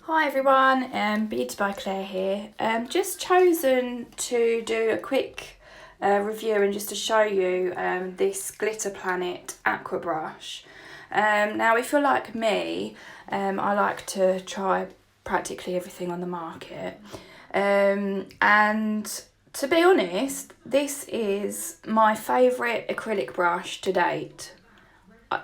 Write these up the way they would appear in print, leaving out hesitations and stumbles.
Hi everyone, Beauty by Claire here. Just chosen to do a quick review and just to show you this Glitter Planet Aqua Brush. Now if you're like me, I like to try practically everything on the market. And to be honest, this is my favourite acrylic brush to date.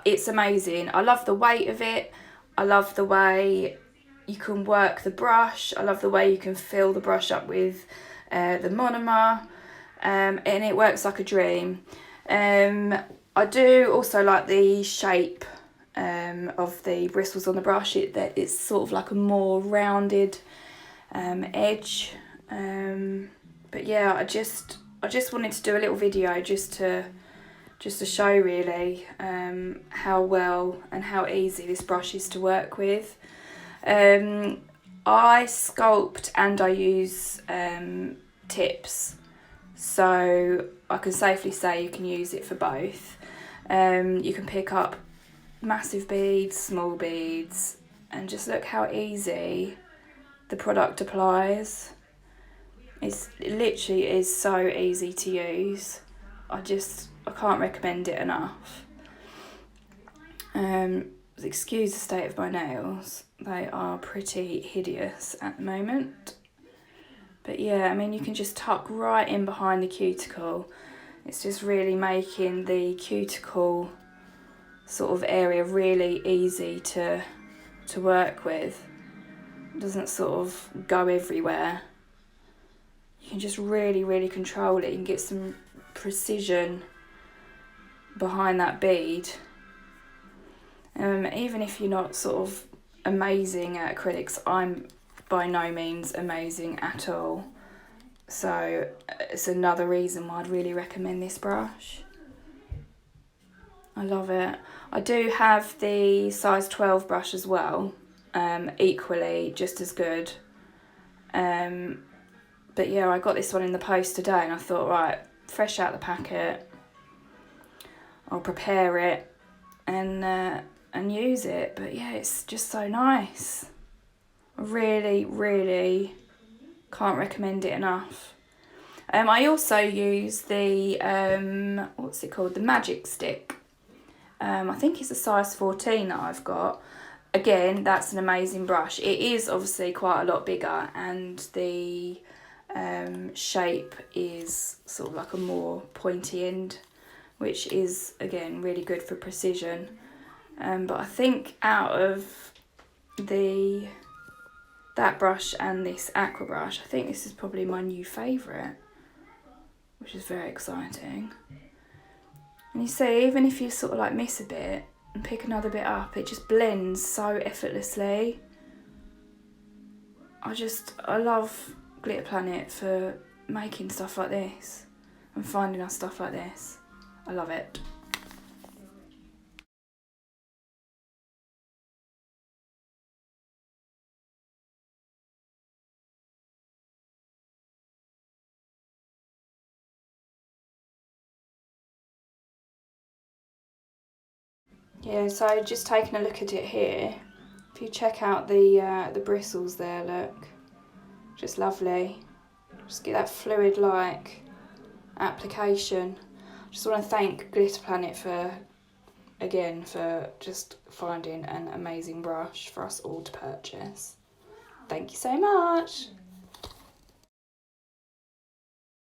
It's amazing. I love the weight of it. I love the way you can work the brush. I love the way you can fill the brush up with the monomer, and it works like a dream. I do also like the shape of the bristles on the brush. It's sort of like a more rounded edge. But yeah, I just wanted to do a little video just to show really how well and how easy this brush is to work with. I sculpt and I use tips, so I can safely say you can use it for both. You can pick up massive beads, small beads, and just look how easy the product applies. It literally is so easy to use. I can't recommend it enough. Excuse the state of my nails. They are pretty hideous at the moment. But yeah, I mean, you can just tuck right in behind the cuticle. It's just really making the cuticle sort of area really easy to work with. It doesn't sort of go everywhere. You can just really control it. You can get some precision behind that bead. Even if you're not sort of amazing at acrylics, I'm by no means amazing at all. So it's another reason why I'd really recommend this brush. I love it. I do have the size 12 brush as well, equally just as good. But yeah, I got this one in the post today and I thought, right, fresh out the packet, I'll prepare it and use it. But yeah, it's just so nice. I really can't recommend it enough. I also use the what's it called, the Magic Stick. I think it's a size 14 that I've got. Again, that's an amazing brush. It is obviously quite a lot bigger, and the shape is sort of like a more pointy end, which is again really good for precision. But I think out of that brush and this aqua brush, I think this is probably my new favourite, which is very exciting. And you see, even if you sort of like miss a bit and pick another bit up, it just blends so effortlessly. I love Glitter Planet for making stuff like this and finding us stuff like this. I love it. Yeah, so just taking a look at it here, if you check out the bristles there, look, just lovely. Just get that fluid-like application. Just want to thank Glitter Planet for just finding an amazing brush for us all to purchase. Thank you so much.